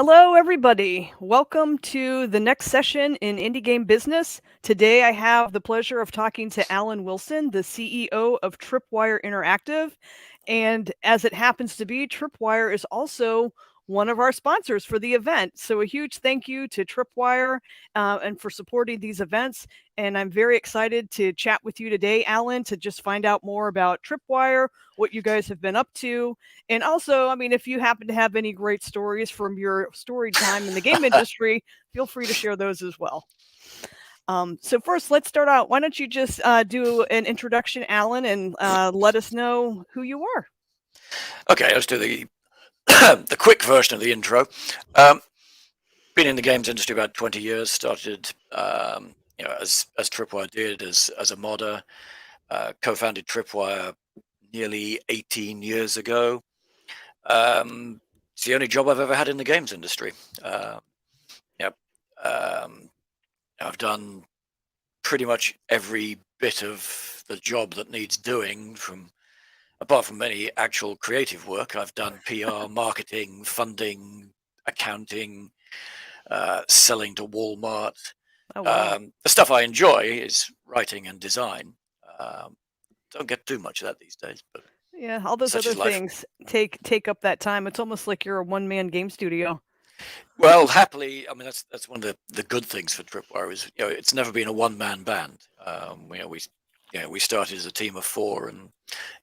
Hello, everybody. Welcome to the next session in Indie Game Business. Today, I have the pleasure of talking to Alan Wilson, the CEO of Tripwire Interactive. And as it happens to be, Tripwire is also one of our sponsors for the event. So, a huge thank you to Tripwire and for supporting these events. And I'm very excited to chat with you today, Alan, to just find out more about Tripwire, what you guys have been up to, and also, I mean, if you happen to have any great stories from your storied time in the game industry, feel free to share those as well. So first, let's start out. Why don't you just do an introduction, Alan, and let us know who you are. Okay, let's do the the quick version of the intro. Been in the games industry about 20 years. Started, as Tripwire did as a modder. Co-founded Tripwire nearly 18 years ago. It's the only job I've ever had in the games industry. Yep. I've done pretty much every bit of the job that needs doing, apart from any actual creative work. I've done PR, marketing, funding, accounting, selling to Walmart. Oh, wow. The stuff I enjoy is writing and design. Don't get too much of that these days, but Yeah, all those such other is life. things take up that time. It's almost like you're a one-man game studio. Well, happily, I mean that's one of the good things for Tripwire is it's never been a one-man band. We started as a team of four, and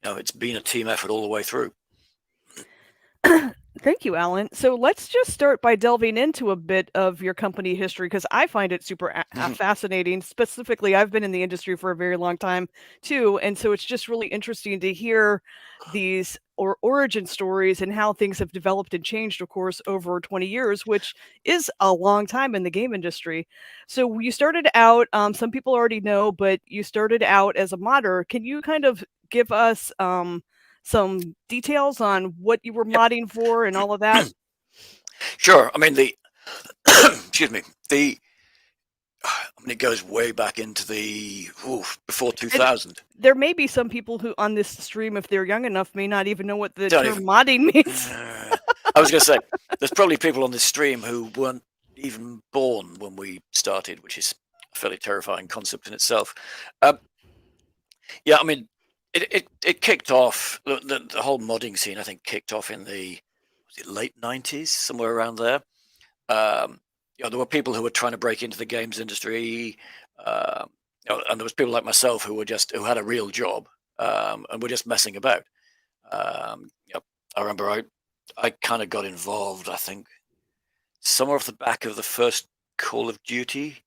it's been a team effort all the way through. Thank you, Alan. So let's just start by delving into a bit of your company history because I find it super fascinating. Specifically, I've been in the industry for a very long time too, and so it's just really interesting to hear these origin stories and how things have developed and changed, of course, over 20 years, which is a long time in the game industry. So you started out, some people already know, but you started out as a modder. Can you kind of give us some details on what you were Yep. modding for and all of that? Sure. I mean the excuse me. It goes way back into before And 2000. there may be some people who on this stream, if they're young enough, may not even know what the Don't term even. modding means. I was going to say, there's probably people on this stream who weren't even born when we started, which is a fairly terrifying concept in itself. Yeah, I mean, it kicked off, the whole modding scene, I think, kicked off in the late 90s, somewhere around there. There were people who were trying to break into the games industry, and there was people like myself who had a real job and were just messing about. I remember I kind of got involved, I think, somewhere off the back of the first Call of Duty,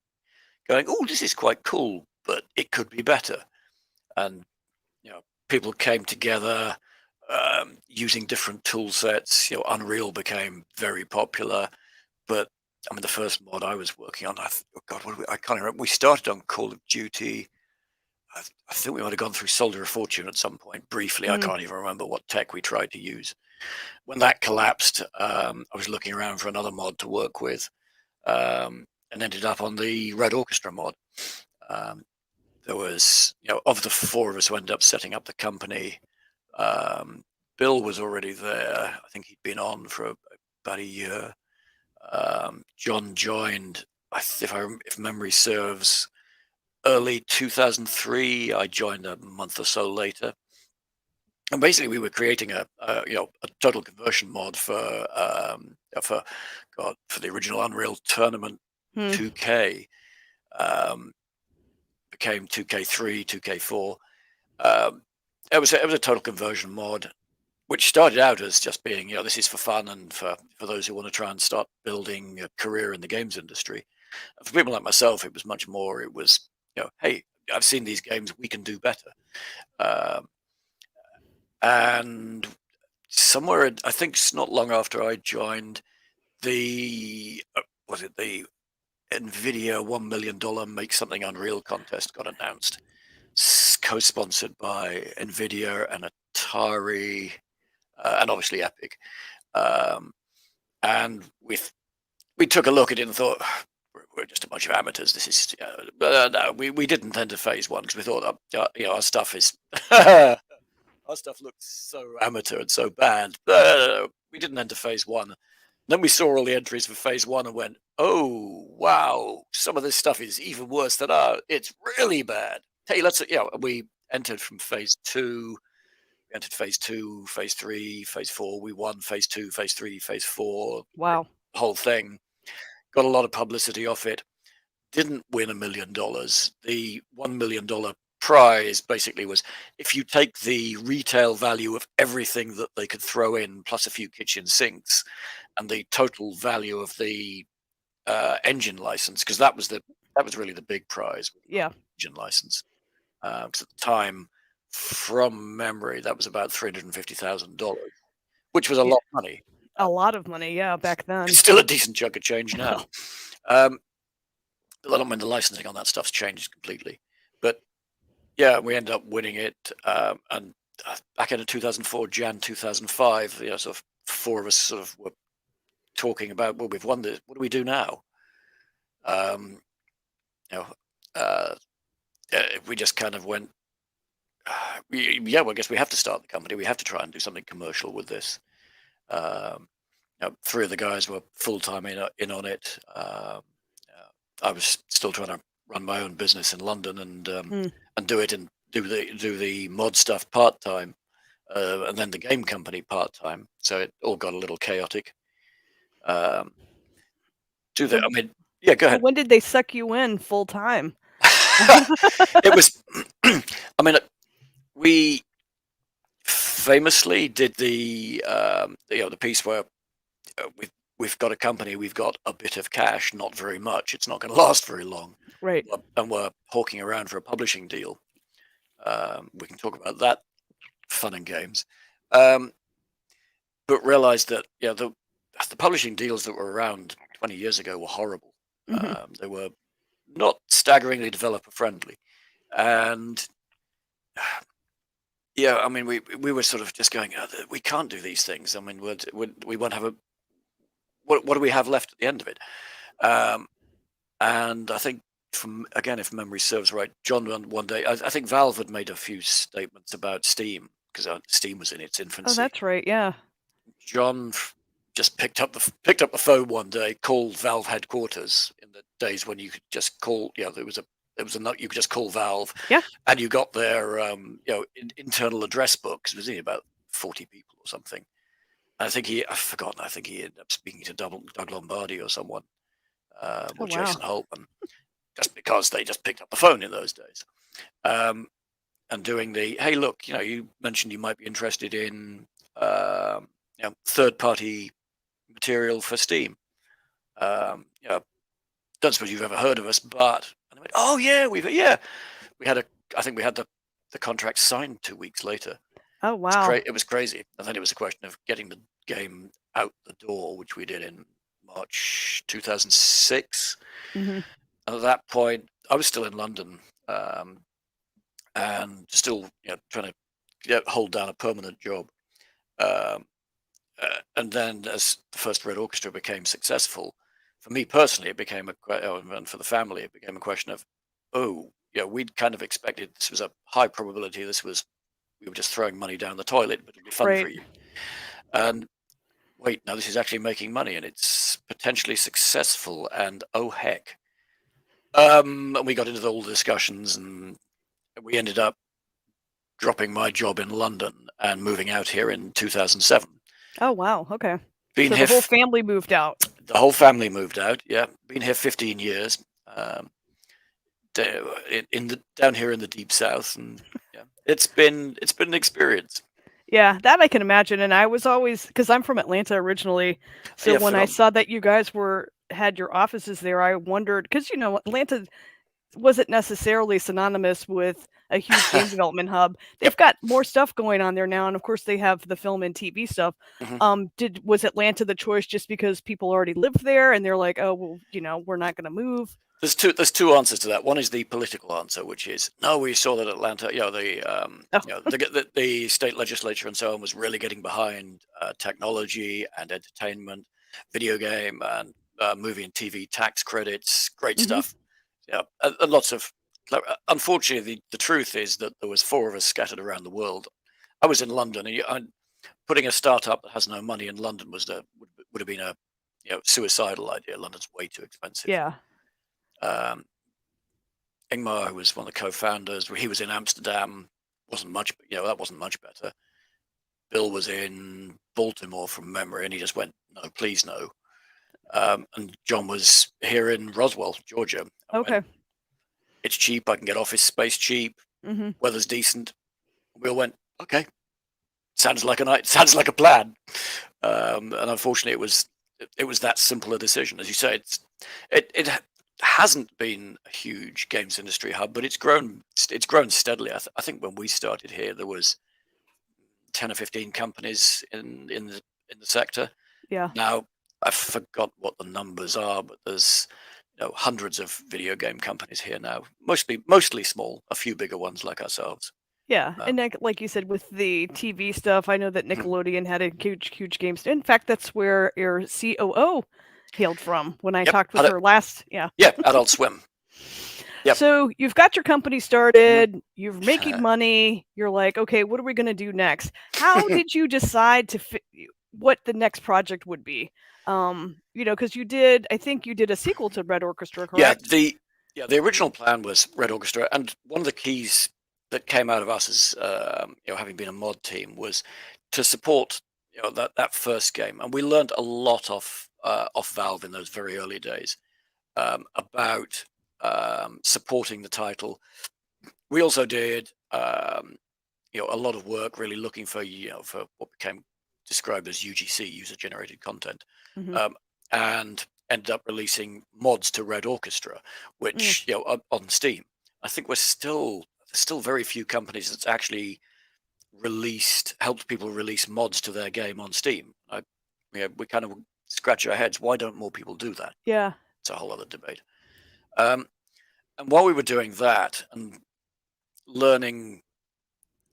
going, "Oh, this is quite cool, but it could be better." And people came together using different tool sets. Unreal became very popular, but I mean, the first mod I was working on, I can't remember. We started on Call of Duty. I think we might have gone through Soldier of Fortune at some point briefly. I can't even remember what tech we tried to use. When that collapsed, I was looking around for another mod to work with, and ended up on the Red Orchestra mod. There was, of the four of us who ended up setting up the company, Bill was already there. I think he'd been on for about a year. John joined, if memory serves, early 2003. I joined a month or so later. And basically, we were creating a total conversion mod for the original Unreal Tournament 2K. Became 2K3, 2K4. It was a total conversion mod, which started out as just being, this is for fun and for those who want to try and start building a career in the games industry. And for people like myself, it was much more. It was, hey, I've seen these games, we can do better. And somewhere, I think not long after I joined, the NVIDIA $1 million Make Something Unreal contest got announced, co-sponsored by NVIDIA and Atari, and obviously Epic. And we took a look at it and thought, we're just a bunch of amateurs. This is no, we didn't enter phase one because we thought, our stuff is our stuff looks so amateur and so bad. We didn't enter phase one. Then we saw all the entries for phase one and went, oh, wow, some of this stuff is even worse than it's really bad. Hey, we entered from phase two. We entered phase two, phase three, phase four. We won phase two, phase three, phase four, Wow. the whole thing. Got a lot of publicity off it. Didn't win $1 million. The $1 million prize basically was if you take the retail value of everything that they could throw in, plus a few kitchen sinks, and the total value of the engine license, because that was really the big prize. Yeah. Engine license. Because at the time, from memory, that was about $350,000, which was a lot of money. A lot of money, yeah, back then. It's still a decent chunk of change now. But I don't mean the licensing on that stuff's changed completely. But yeah, we ended up winning it. And back in 2004, Jan 2005, sort of four of us sort of were talking about, well, we've won this. What do we do now? We just kind of went, well, I guess we have to start the company. We have to try and do something commercial with this. Three of the guys were full-time in on it. I was still trying to run my own business in London and do the mod stuff part-time, and then the game company part-time. So it all got a little chaotic. I mean, yeah, go ahead. When did they suck you in full-time? It was, I mean, we famously did the piece where we've got a company, we've got a bit of cash, not very much. It's not going to last very long. Right. And we're hawking around for a publishing deal. We can talk about that, fun and games. But realized that the publishing deals that were around 20 years ago were horrible. Mm-hmm. They were not staggeringly developer friendly. And I mean, we were sort of just going, we can't do these things. I mean, we won't have what do we have left at the end of it? And I think, if memory serves right, John one day, I think Valve had made a few statements about Steam, because Steam was in its infancy. Oh, that's right, yeah. John just picked up the phone one day, called Valve headquarters in the days when you could just call. You could just call Valve. Yeah. And you got their internal address book, because it was only about 40 people or something. And I think I've forgotten. I think he ended up speaking to Doug Lombardi or someone, or Jason Holtman, just because they just picked up the phone in those days. And doing hey, look, you mentioned you might be interested in third-party material for Steam. Don't suppose you've ever heard of us, but and they went, oh yeah, we had I think we had the contract signed 2 weeks later. Oh wow. It was crazy. And then it was a question of getting the game out the door, which we did in March 2006. Mm-hmm. And at that point, I was still in London, and still trying to hold down a permanent job. And then as the first Red Orchestra became successful, for me personally, it became and for the family, it became a question of, we'd kind of expected this was a high probability. We were just throwing money down the toilet, but it'd be fun for you. And wait, now this is actually making money, and it's potentially successful. And oh heck, and we got into all the discussions, and we ended up dropping my job in London and moving out here in 2007. Oh wow, okay. So the whole family moved out. The whole family moved out. Yeah, been here 15 years. Down here in the deep south, and it's been an experience. Yeah, that I can imagine. And I was always, because I'm from Atlanta originally, so when I saw that you guys had your offices there, I wondered, because Atlanta wasn't necessarily synonymous with a huge game development hub. They've got more stuff going on there now, and of course they have the film and TV stuff. Mm-hmm. Was Atlanta the choice just because people already lived there and they're like, oh well, we're not going to move? There's two answers to that. One is the political answer, which is no. We saw that Atlanta, the state legislature and so on was really getting behind technology and entertainment, video game and movie and TV tax credits, great mm-hmm. stuff. Yeah, and lots of. Unfortunately, the truth is that there was 4 of us scattered around the world. I was in London, and putting a startup that has no money in London would have been a suicidal idea. London's way too expensive. Yeah. Um, Ingmar, who was one of the co-founders, he was in Amsterdam. That wasn't much better. Bill was in Baltimore from memory, and he just went, no, please no. And John was here in Roswell, Georgia. Okay. It's cheap. I can get office space cheap. Mm-hmm. Weather's decent. We all went, okay, sounds like a plan. And unfortunately, it was that simple a decision. As you say, it hasn't been a huge games industry hub, but it's grown steadily. I think when we started here, there was 10 or 15 companies in the sector. Yeah. Now I forgot what the numbers are, but there's hundreds of video game companies here now. Mostly small, a few bigger ones like ourselves. Yeah, and like you said, with the TV stuff, I know that Nickelodeon had a huge games. In fact, that's where your COO hailed from when I talked with her last. Yeah. Yeah, Adult Swim. Yep. So you've got your company started, you're making money, you're like, okay, what are we going to do next? How did you decide what the next project would be? Because I think you did a sequel to Red Orchestra, correct? Yeah, the original plan was Red Orchestra, and one of the keys that came out of us as having been a mod team was to support that first game, and we learned a lot off Valve in those very early days about supporting the title. We also did a lot of work really looking for for what became described as UGC, user generated content, and ended up releasing mods to Red Orchestra, which on Steam. I think there's still very few companies that's actually helped people release mods to their game on Steam. We kind of scratch our heads, why don't more people do that? Yeah, it's a whole other debate. And while we were doing that and learning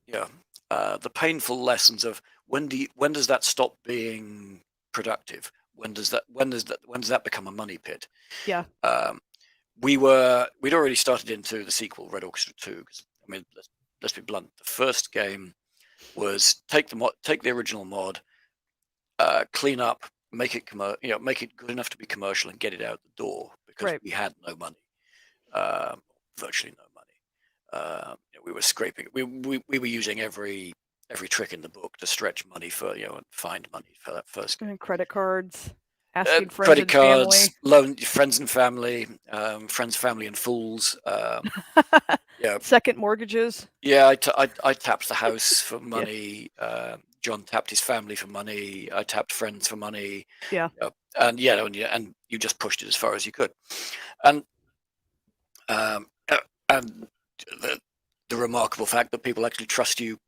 the painful lessons of when does that stop being productive? When does that become a money pit? Yeah. We'd already started into the sequel, Red Orchestra 2. Because I mean, let's be blunt. The first game was take the original mod, clean up, make it good enough to be commercial, and get it out the door, because we had no money, virtually no money. We were scraping. We were using every trick in the book to stretch money for and find money for that first game. Credit cards, asking friends credit and cards, family. loan friends and family, friends, family, and fools. Second mortgages. Yeah, I tapped the house for money. John tapped his family for money. I tapped friends for money. Yeah. And you just pushed it as far as you could. And the remarkable fact that people actually trust you,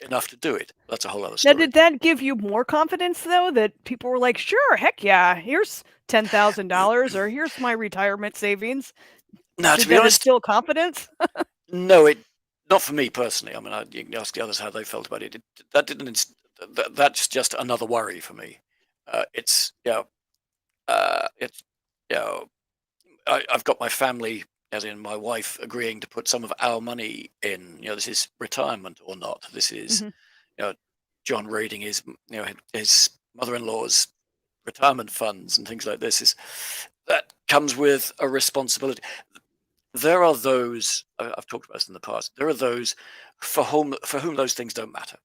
enough to do it. That's a whole other story. Now, did that give you more confidence, though, that people were like, sure, heck yeah, here's $10,000 or here's my retirement savings? No, to be honest, instill confidence? No, not for me personally. I mean, you can ask the others how they felt about it. That's just another worry for me. I've got my family, as in my wife, agreeing to put some of our money in. This is retirement or not. This is, John raiding his mother-in-law's retirement funds and things like this. That comes with a responsibility. There are those, I've talked about this in the past, there are those for whom those things don't matter.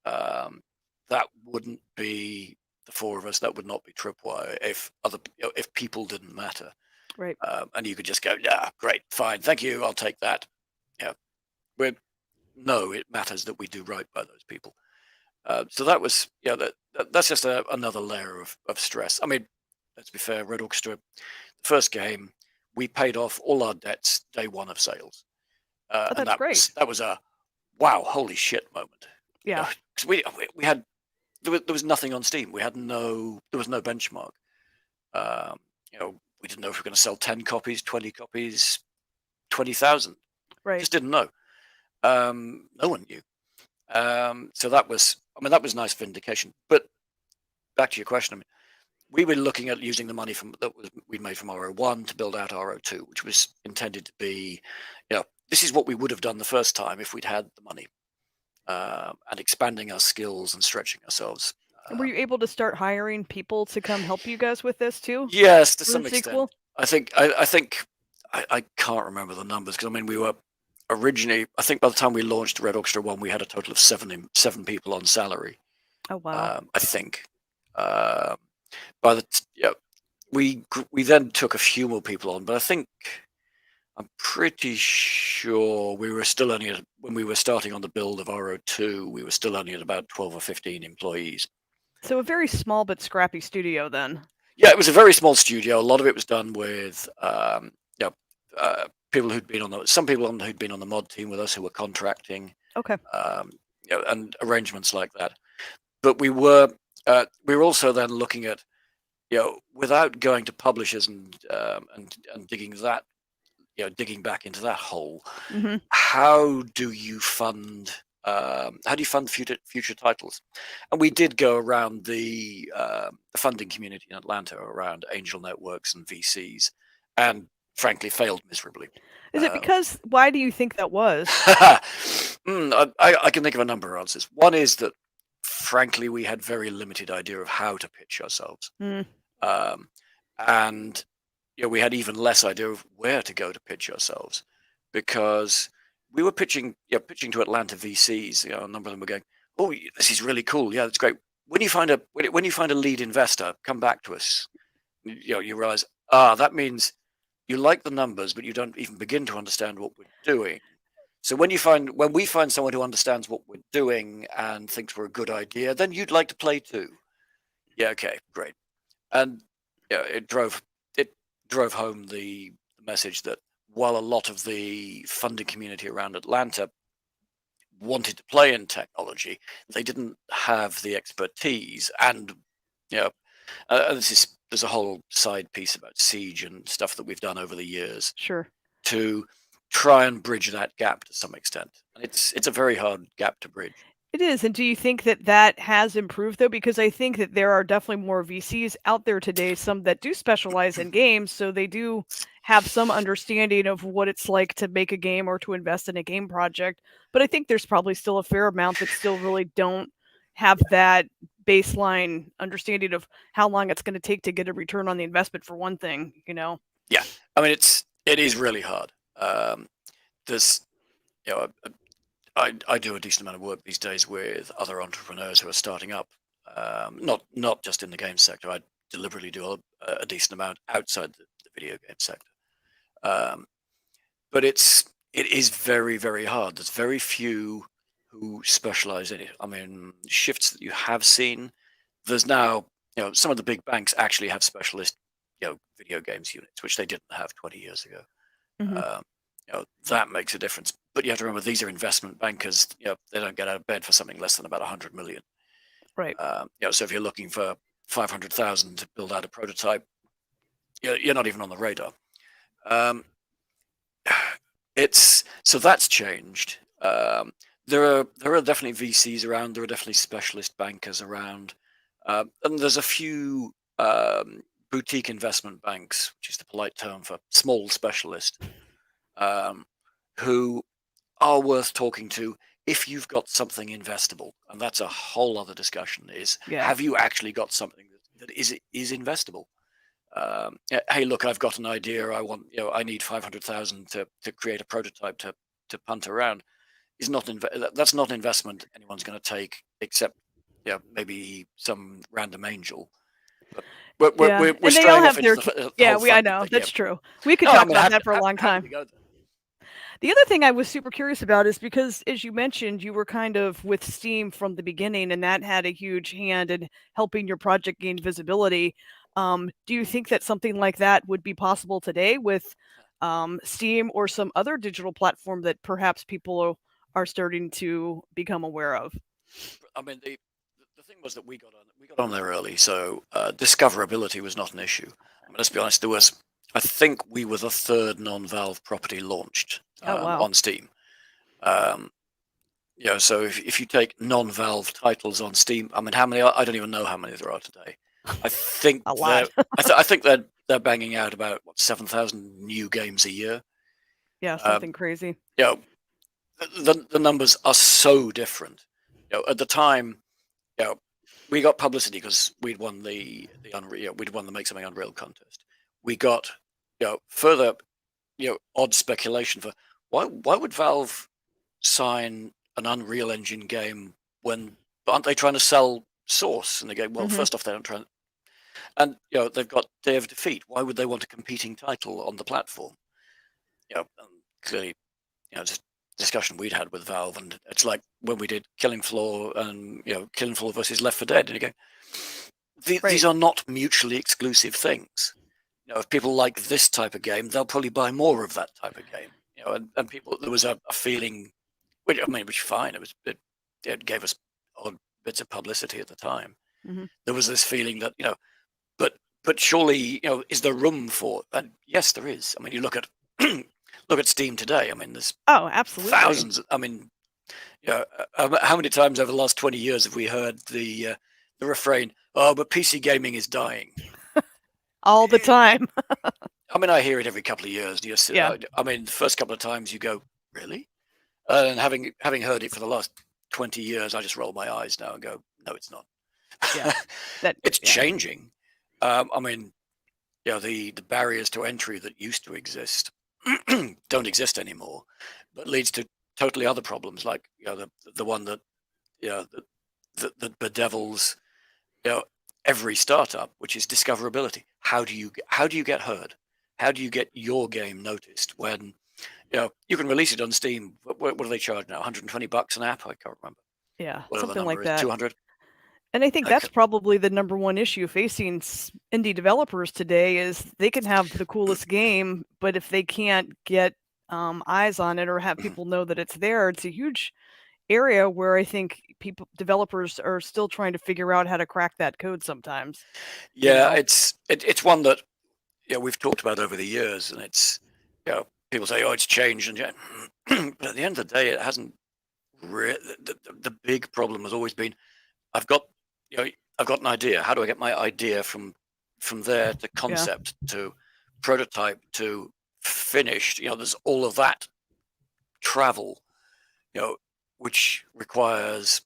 That wouldn't be the four of us. That would not be Tripwire if people didn't matter. Right. And you could just go, yeah, great, fine, thank you, I'll take that. No, it matters that we do right by those people. So that was, that's just another layer of stress. I mean, let's be fair, Red Orchestra, the first game, we paid off all our debts day one of sales. And that's great. That was a wow, holy shit moment. Yeah. Because we had, there was nothing on Steam. There was no benchmark. We didn't know if we were going to sell 10 copies, 20 copies, 20,000. Right. Just didn't know. No one knew. So that was nice vindication. But back to your question, we were looking at using the money we made from RO1 to build out RO2, which was intended to be, this is what we would have done the first time if we'd had the money, and expanding our skills and stretching ourselves. Were you able to start hiring people to come help you guys with this too? Yes, to For the some extent. sequel? I think I can't remember the numbers because I mean we were originally. I think by the time we launched Red Orchestra One, we had a total of seven people on salary. Oh wow. I think. Um, yeah, we then took a few more people on, but I think I'm pretty sure we were still only when we were starting on the build of RO2, we were still only at about 12 or 15 employees. So a very small but scrappy studio then. Yeah, it was a very small studio. A lot of it was done with people who'd been on some people who'd been on the mod team with us who were contracting, Okay. um, and arrangements like that. But we were also then looking at, without going to publishers and digging back into that hole. Mm-hmm. How do you fund future titles? And we did go around the funding community in Atlanta, around angel networks and VCs, and frankly failed miserably. Is it because, why do you think that was? I can think of a number of answers. One is that, frankly, we had very limited idea of how to pitch ourselves. Mm. And we had even less idea of where to go to pitch ourselves, because we were pitching to Atlanta VCs. A number of them were going, "Oh, this is really cool. Yeah, that's great. When you find a lead investor, come back to us." You realize, that means you like the numbers, but you don't even begin to understand what we're doing. So when we find someone who understands what we're doing and thinks we're a good idea, then you'd like to play too. Yeah, okay, great. And it drove home the message that while a lot of the funding community around Atlanta wanted to play in technology, they didn't have the expertise. And there's a whole side piece about Siege and stuff that we've done over the years. Sure. To try and bridge that gap to some extent. And it's a very hard gap to bridge. It is. And do you think that that has improved, though? Because I think that there are definitely more VCs out there today, some that do specialize in games. So they do have some understanding of what it's like to make a game or to invest in a game project. But I think there's probably still a fair amount that still really don't have that baseline understanding of how long it's going to take to get a return on the investment, for one thing. Yeah. I mean, it is really hard. There's, I do a decent amount of work these days with other entrepreneurs who are starting up. Not just in the game sector. I deliberately do a decent amount outside the video game sector. But it is very, very hard. There's very few who specialize in it. I mean, shifts that you have seen. There's now, some of the big banks actually have specialist, video games units, which they didn't have 20 years ago. Mm-hmm. That makes a difference. But you have to remember, these are investment bankers. They don't get out of bed for something less than about 100 million. Right. So if you're looking for 500,000 to build out a prototype, you're not even on the radar. So that's changed. There are definitely VCs around. There are definitely specialist bankers around, and there's a few boutique investment banks, which is the polite term for small specialist, who are worth talking to if you've got something investable. And that's a whole other discussion, is have you actually got something that is investable? Hey, look, I've got an idea. I need 500,000 to create a prototype to punt around. That's not investment anyone's going to take, except maybe some random angel. But we're and they all have their I know that's true. We could talk about that for a long time. The other thing I was super curious about is because, as you mentioned, you were kind of with Steam from the beginning, and that had a huge hand in helping your project gain visibility. Do you think that something like that would be possible today with Steam or some other digital platform that perhaps people are starting to become aware of? I mean, the thing was that we got on there early, so discoverability was not an issue. I mean, let's be honest, I think we were the third non-Valve property launched on Steam. So if you take non-Valve titles on Steam, I mean, how many? I don't even know how many there are today. I think a lot. I think they're banging out about 7,000 new games a year. Yeah, something crazy. The numbers are so different. At the time, we got publicity because we'd won the Unreal, we'd won the Make Something Unreal contest. We got further odd speculation for why would Valve sign an Unreal Engine game when aren't they trying to sell Source? And they go, well, first off, they don't try, and they've got Day of Defeat. Why would they want a competing title on the platform? Clearly, just discussion we'd had with Valve, and it's like when we did Killing Floor and Killing Floor versus Left 4 Dead, and you go, these are not mutually exclusive things. If people like this type of game, they'll probably buy more of that type of game. And people, there was a feeling, which was fine. It gave us odd bits of publicity at the time. There was this feeling that but surely is there room for? And yes, there is. I mean, you look at look at Steam today. I mean, there's absolutely thousands. I mean, how many times over the last 20 years have we heard the refrain, "Oh, but PC gaming is dying." All the time. I mean, I hear it every couple of years. I mean, the first couple of times you go, really? And having heard it for the last 20 years, I just roll my eyes now and go, no, it's not. Yeah, it's changing. I mean, the barriers to entry that used to exist don't exist anymore, but leads to totally other problems, like the one that that bedevils every startup, which is discoverability. How do you get heard? How do you get your game noticed when you can release it on Steam? What do they charge now? $120 an app? I can't remember. Yeah, whatever something the number like is, that. 200. And I think that's probably the number one issue facing indie developers today is they can have the coolest game, but if they can't get eyes on it or have people know that it's there, it's a huge area where I think developers are still trying to figure out how to crack that code sometimes. Yeah, it's one that we've talked about over the years, and it's people say, oh, it's changed, and but at the end of the day, it hasn't. The big problem has always been, I've got an idea. How do I get my idea from there to concept to prototype to finished? There's all of that travel, which requires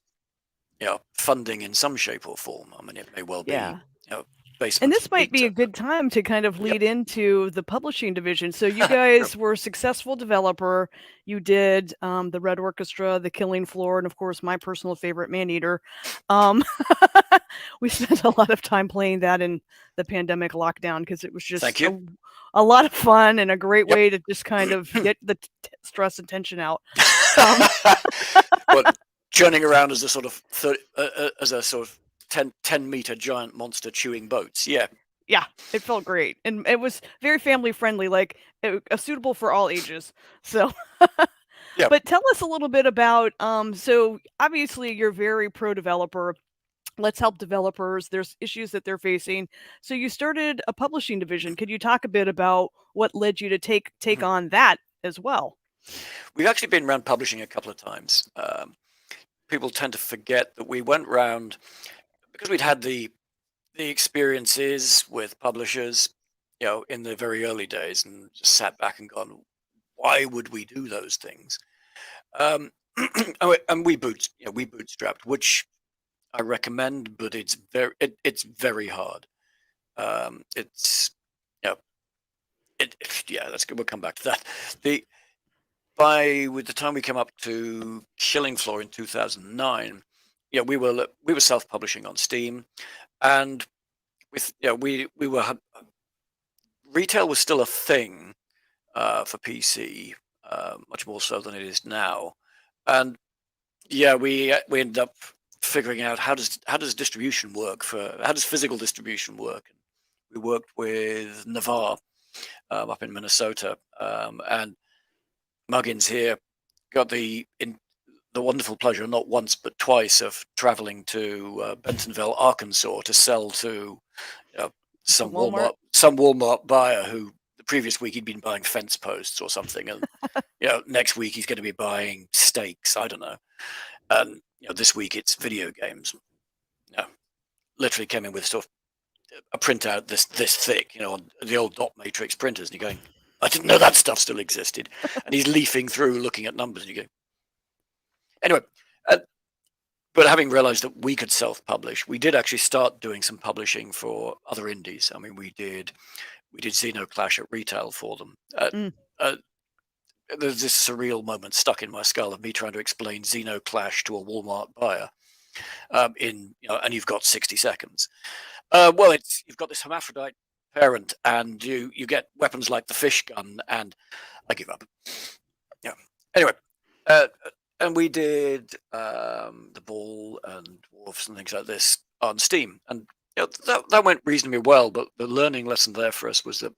funding in some shape or form. I mean, it may well be and this might be a good time to kind of lead into the publishing division. So you guys were a successful developer. You did the Red Orchestra, the Killing Floor, and of course my personal favorite, Maneater. We spent a lot of time playing that in the pandemic lockdown because it was just a lot of fun and a great way to just kind of get the stress and tension out. But churning around as a sort of 10-meter giant monster chewing boats. Yeah, it felt great, and it was very family friendly, like suitable for all ages. So but tell us a little bit about so obviously you're very pro developer. Let's help developers. There's issues that they're facing. So you started a publishing division. Could you talk a bit about what led you to take on that as well? We've actually been around publishing a couple of times. People tend to forget that we went round because we'd had the experiences with publishers, in the very early days, and just sat back and gone, why would we do those things? And we bootstrapped, which I recommend, but it's very hard. It's that's good. We'll come back to that. With the time we came up to Killing Floor in 2009, we were self-publishing on Steam, and with we were retail was still a thing for PC, much more so than it is now, and we ended up figuring out how does distribution work, how does physical distribution work. We worked with Navarre up in Minnesota, and Muggins here got the wonderful pleasure, not once but twice, of traveling to Bentonville, Arkansas, to sell to some Walmart buyer who the previous week he'd been buying fence posts or something, and next week he's going to be buying steaks. I don't know. And this week it's video games. Literally came in with sort of a printout this thick, on the old dot matrix printers, and you're going, I didn't know that stuff still existed. And he's leafing through, looking at numbers, and you go. Anyway, But having realized that we could self-publish, we did actually start doing some publishing for other indies. I mean, we did Xenoclash at retail for them. Uh, there's this surreal moment stuck in my skull of me trying to explain Xenoclash to a Walmart buyer. And you've got 60 seconds. Well, you've got this hermaphrodite parent, and you get weapons like the fish gun, and I give up. Yeah. Anyway, and we did the Ball and Dwarfs and things like this on Steam, and that went reasonably well. But the learning lesson there for us was that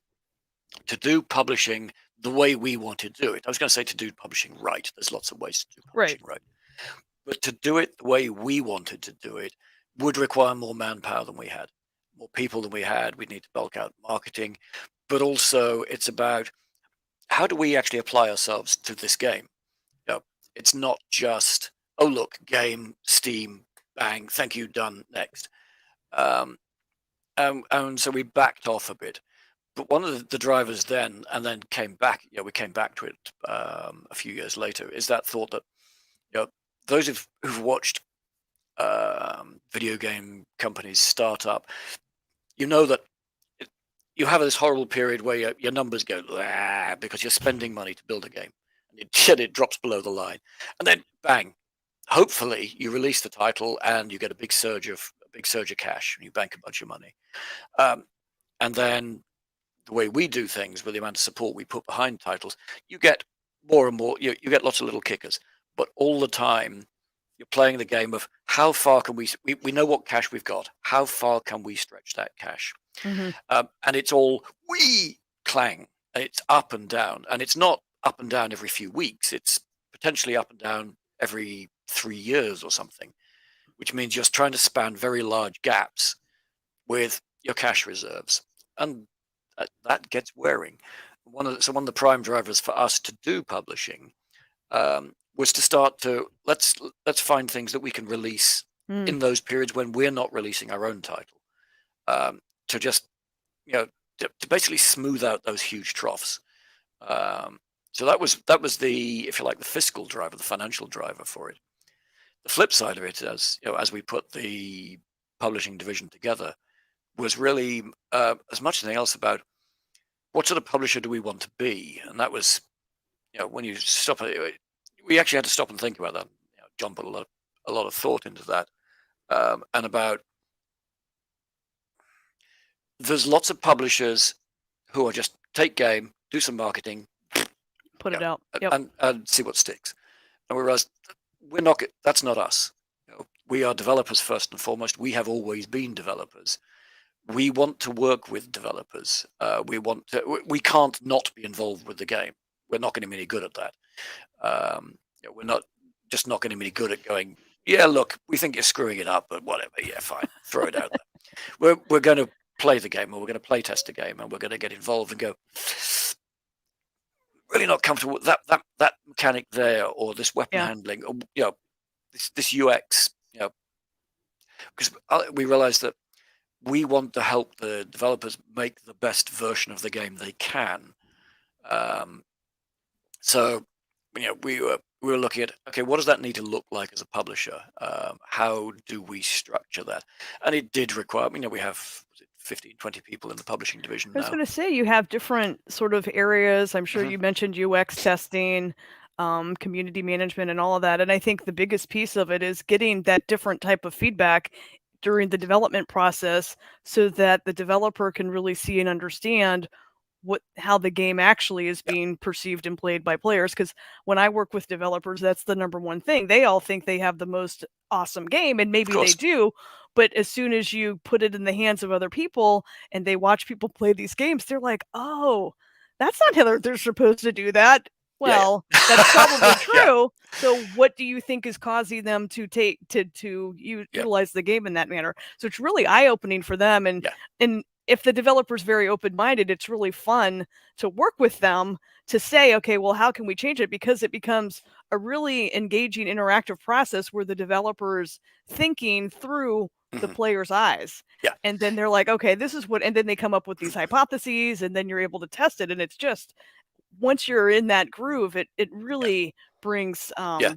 to do publishing the way we wanted to do it, I was going to say to do publishing right. There's lots of ways to do publishing right. But to do it the way we wanted to do it would require more manpower than we had, more people than we had. We'd need to bulk out marketing, but also it's about how do we actually apply ourselves to this game? It's not just, oh, look, game, Steam, bang, thank you, done, next. And so we backed off a bit. But one of the drivers then, and then came back, we came back to it a few years later, is that thought that, those who've watched video game companies start up, that you have this horrible period where your numbers go because you're spending money to build a game, and it drops below the line, and then bang, hopefully you release the title and you get a big surge of cash, and you bank a bunch of money, and then the way we do things with the amount of support we put behind titles, you get more and more. You get lots of little kickers, but all the time you're playing the game of how far can we know what cash we've got. How far can we stretch that cash? And it's all clang. It's up and down, and it's not up and down every few weeks. It's potentially up and down every 3 years or something, which means you're trying to span very large gaps with your cash reserves, and that gets wearing. One of the prime drivers for us to do publishing was to start to let's find things that we can release in those periods when we're not releasing our own title, to just to basically smooth out those huge troughs. So that was the, if you like, the fiscal driver, the financial driver for it. The flip side of it, as we put the publishing division together, was really as much as anything else about what sort of publisher do we want to be, and that was, when you stop it, we actually had to stop and think about that. John put a lot of thought into that, and about there's lots of publishers who are just take game, do some marketing, put it out, and see what sticks. And we realized that's not us. We are developers first and foremost. We have always been developers. We want to work with developers. We can't not be involved with the game. We're not going to be any good at that. We're not going to be any good at going, yeah, look, we think you're screwing it up, but whatever. Yeah, fine. Throw it out there. We're going to play the game, or we're going to play test the game, and we're going to get involved and go, really not comfortable with that mechanic there, or this weapon handling, or this UX, because we realize that we want to help the developers make the best version of the game they can. So, we were looking at, okay, what does that need to look like as a publisher? How do we structure that? And it did require, we have 15, 20 people in the publishing division now. I was going to say, you have different sort of areas. I'm sure you mentioned UX testing, community management, and all of that. And I think the biggest piece of it is getting that different type of feedback during the development process, so that the developer can really see and understand how the game actually is being perceived and played by players. Because when I work with developers, that's the number one thing. They all think they have the most awesome game, and maybe they do, but as soon as you put it in the hands of other people and they watch people play these games, they're like, oh, that's not how they're supposed to do that. Well, that's probably true. So what do you think is causing them to utilize the game in that manner? So it's really eye-opening for them. And if the developer's very open-minded, it's really fun to work with them to say, okay, well, how can we change it? Because it becomes a really engaging, interactive process where the developer's thinking through the player's eyes. And then they're like, okay, this is what, and then they come up with these hypotheses, and then you're able to test it. And it's just, once you're in that groove, it really brings I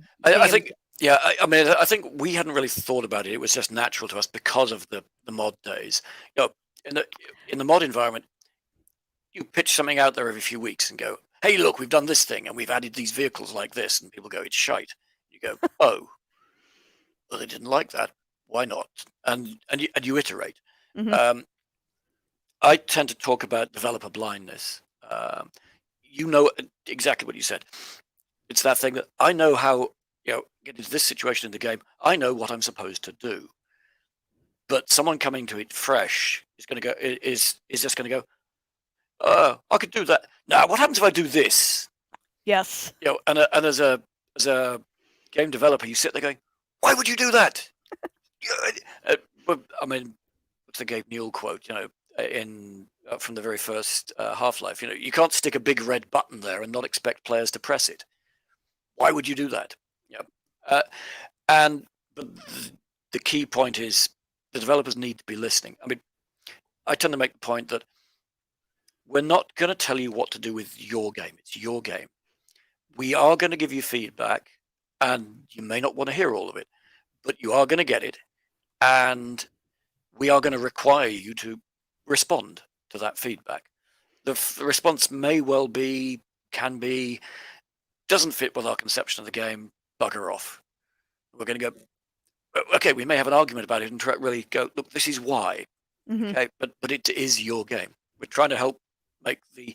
think Yeah, I mean, I think we hadn't really thought about it. It was just natural to us because of the mod days. You know, in the mod environment, you pitch something out there every few weeks and go, "Hey, look, we've done this thing and we've added these vehicles like this," and people go, "It's shite." You go, "Oh, well, they didn't like that. Why not?" And you iterate. Hmm. Um, I tend to talk about developer blindness. Um, you know exactly what you said. It's that thing that I know how, get into this situation in the game. I know what I'm supposed to do, but someone coming to it fresh is going to go is just going to go. I could do that. Now, what happens if I do this? Yes. And as a game developer, you sit there going, "Why would you do that?" I mean, what's the Gabe Newell quote? In from the very first Half-Life. You can't stick a big red button there and not expect players to press it. Why would you do that? Yeah, uh, and but the key point is the developers need to be listening. I mean, I tend to make the point that we're not going to tell you what to do with your game. It's your game. We are going to give you feedback, and you may not want to hear all of it, but you are going to get it, and we are going to require you to respond to that feedback. The response may well be, can be, doesn't fit with our conception of the game, bugger off. We're going to go, okay, we may have an argument about it and really go, look, this is why. Hmm. Okay, but it is your game. We're trying to help make the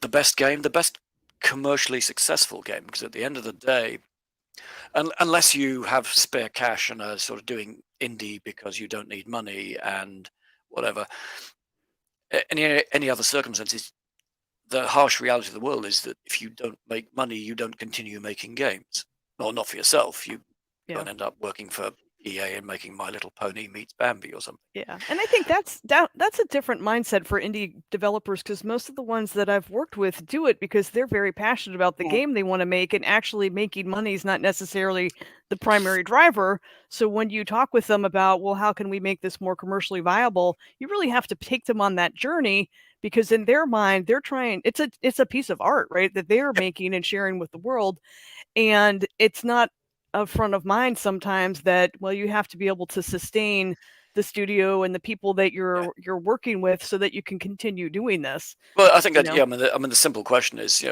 best game, the best commercially successful game, because at the end of the day, unless you have spare cash and are sort of doing indie because you don't need money and whatever, any other circumstances, the harsh reality of the world is that if you don't make money, you don't continue making games. Well, not for yourself. You go Yeah. and end up working for EA and making My Little Pony meets Bambi or something. Yeah, and I think that's a different mindset for indie developers because most of the ones that I've worked with do it because they're very passionate about the Mhm. game they want to make, and actually making money is not necessarily the primary driver. So when you talk with them about, well, how can we make this more commercially viable, you really have to take them on that journey because in their mind, they're trying. It's a piece of art, right, that they're Yep. making and sharing with the world, and it's not a front of mind sometimes that, well, you have to be able to sustain the studio and the people that Yeah. you're working with so that you can continue doing this, Well, I think you that, know? yeah. I mean, the simple question is,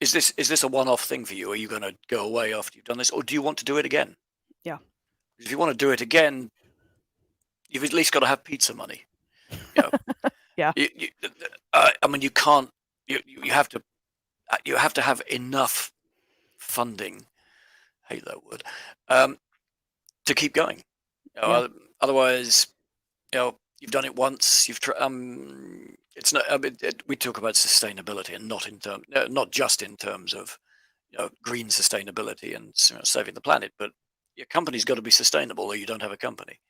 is this a one-off thing for you? Are you going to go away after you've done this, or do you want to do it again? Yeah. Because if you want to do it again, you've at least got to have pizza money. You know, Yeah. I mean, you can't. You have to. You have to have enough funding. I hate that word. Um, to keep going. Yeah. Otherwise, you've done it once. It's not. I mean, we talk about sustainability, and not just in terms of green sustainability and saving the planet, but your company's got to be sustainable, or you don't have a company.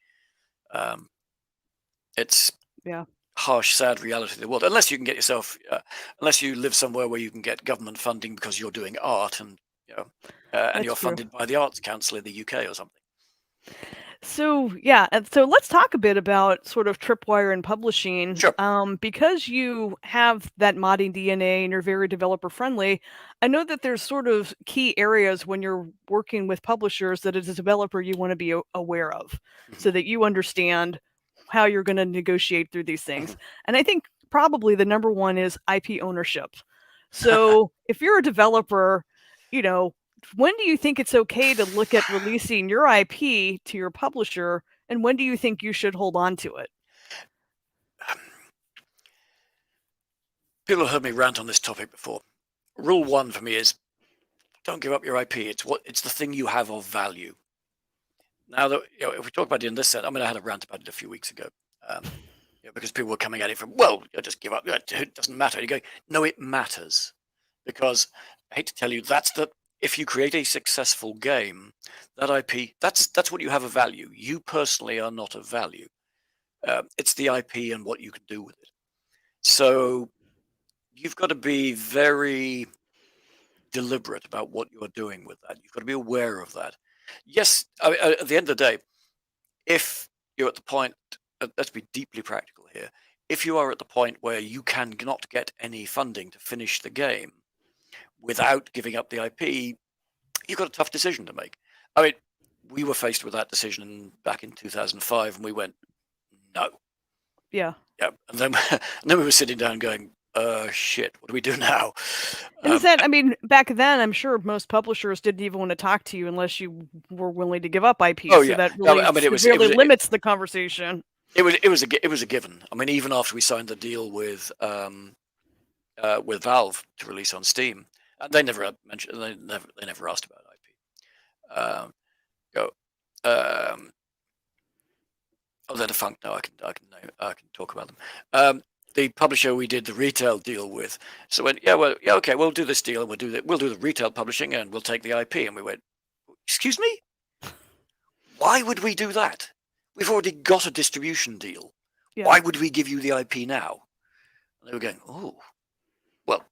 Um, it's Yeah. harsh, sad reality of the world. Unless you live somewhere where you can get government funding because you're doing art, and That's you're true. funded by the Arts Council in the UK or something. So yeah, and so let's talk a bit about sort of Tripwire and publishing. Sure. Because you have that modding DNA and you're very developer friendly, I know that there's sort of key areas when you're working with publishers that as a developer you want to be aware of, Mhm. so that you understand how you're going to negotiate through these things. Mhm. And I think probably the number one is IP ownership. So if you're a developer, you know, when do you think it's okay to look at releasing your IP to your publisher, and when do you think you should hold on to it? People have heard me rant on this topic before. Rule one for me is don't give up your IP. It's the thing you have of value. Now that if we talk about it in this sense, I mean, I had a rant about it a few weeks ago, um, because people were coming at it from, well, just give up. It doesn't matter. You go, no, it matters, because I hate to tell you, if you create a successful game, that IP, that's what you have of value. You personally are not of value. It's the IP and what you can do with it. So you've got to be very deliberate about what you are doing with that. You've got to be aware of that. Yes, at the end of the day, if you're at the point, let's be deeply practical here. If you are at the point where you cannot get any funding to finish the game without giving up the IP, you've got a tough decision to make. I mean, we were faced with that decision back in 2005, and we went, no. Yeah. Yeah. And then, and then we were sitting down going, shit, what do we do now? And is that, I mean, back then, I'm sure most publishers didn't even want to talk to you unless you were willing to give up IP. Oh So yeah. that No, really I mean, severely limits the conversation. it was a given. I mean, even after we signed the deal with Valve to release on Steam, and they never mentioned, they never asked about IP. Go. Oh, they're defunct now. I can talk about them. The publisher we did the retail deal with, so went, yeah, well, yeah, okay, we'll do this deal, and we'll do the retail publishing, and we'll take the IP. And we went, excuse me, why would we do that? We've already got a distribution deal. Yeah. Why would we give you the IP now? And they were going, oh, well,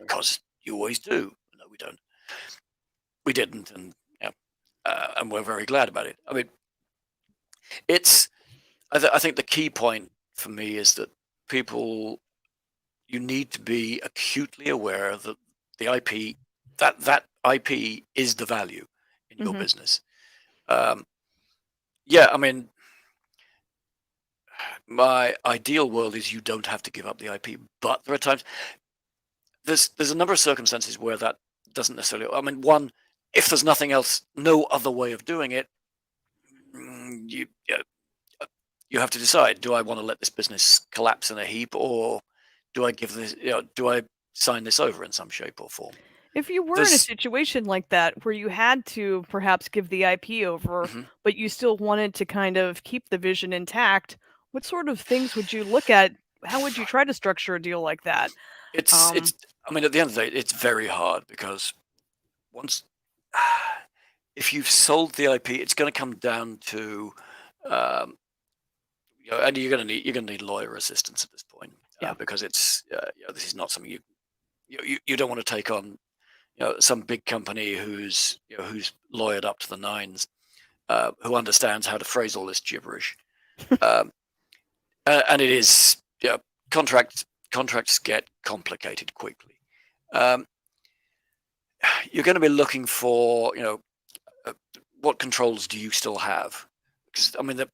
because you always do. No, we don't. We didn't, and yeah, and we're very glad about it. I mean, it's. I think the key point for me is that you need to be acutely aware that the IP, that IP is the value in your business. Yeah, I mean, my ideal world is you don't have to give up the IP, but there are times there's a number of circumstances where that doesn't necessarily. I mean, one, if there's nothing else, no other way of doing it, you have to decide: do I want to let this business collapse in a heap, or do I give this? Do I sign this over in some shape or form? If you were in a situation like that where you had to perhaps give the IP over, but you still wanted to kind of keep the vision intact, what sort of things would you look at? How would you try to structure a deal like that? It's. I mean, at the end of the day, it's very hard because once, if you've sold the IP, it's going to come down to, and you're going to need lawyer assistance at this point, because it's this is not something you don't want to take on, some big company who's lawyered up to the nines, who understands how to phrase all this gibberish, and it is contracts get complicated quickly. You're going to be looking for what controls do you still have? Because I mean the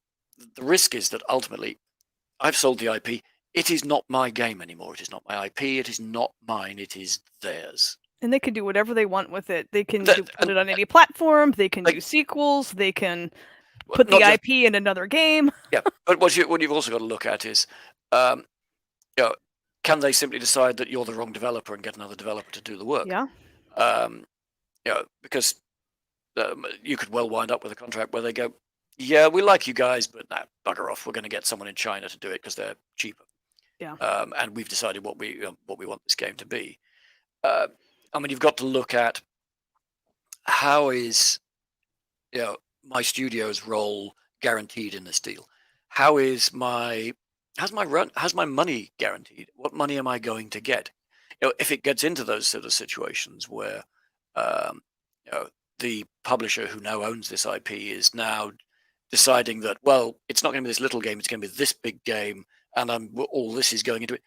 risk is that ultimately I've sold the IP. It is not my game anymore. It is not my IP. It is not mine. It is theirs. And they can do whatever they want with it. They can put it on any platform. They can do sequels. They can put the IP in another game. Yeah, but what you've also got to look at is, can they simply decide that you're the wrong developer and get another developer to do the work? Yeah. Because you could well wind up with a contract where they go, yeah, we like you guys, but nah, bugger off. We're going to get someone in China to do it because they're cheaper. Yeah. And we've decided what we want this game to be. I mean, you've got to look at how is my studio's role guaranteed in this deal? How's my money guaranteed? What money am I going to get? If it gets into those sort of situations where the publisher who now owns this IP is now deciding that, well, it's not going to be this little game, it's going to be this big game, and all this is going into it.